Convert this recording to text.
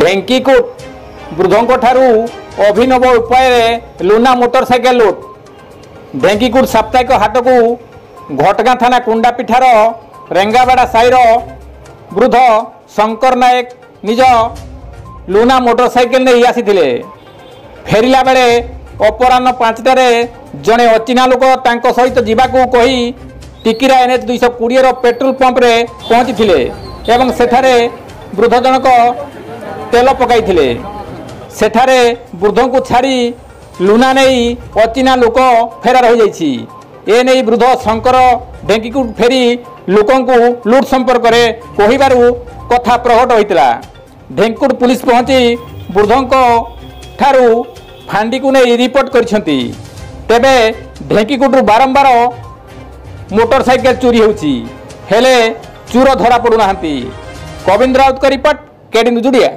ढेंकीकुट वृद्धों ठारू अभिनव उपाय लुना मोटरसाइकेल लुट। ढेंकीकुट साप्ताहिक हाट को घटगाँ थाना कुंडापिठार रेंगाबाड़ा साईर वृद्ध शंकर नायक निज लुना मोटरसाइकेल नहीं आसी फेरिला बेले अपराह्न 5टारे जड़े अचिना लोक सहित जीवाकू कही टिकिरा NH 220 पेट्रोल पंप रे पहुंची एवं सेठारे वृद्ध जनक तेल पकाई सेठारे वृद्धों को छाड़ी लुना नहीं अचिना लोक फेरार हो जाइछि। ए नहीं वृद्ध शंकर ढेंकीकुट फेरी लोकों को लुट संपर्क में कहिबारु कथा प्रकट होइतला। ढेंकीकुट पुलिस पहुंची वृद्धों ठारू फांडी को नहीं रिपोर्ट करछंती। तेबे ढेंकीकुट बारंबार मोटरसाइकेल चोरी होउछि हेले चोर धरा पड़ू नाहंती। गोविंद राउत का रिपोर्ट केडी न्यूज ओडिया।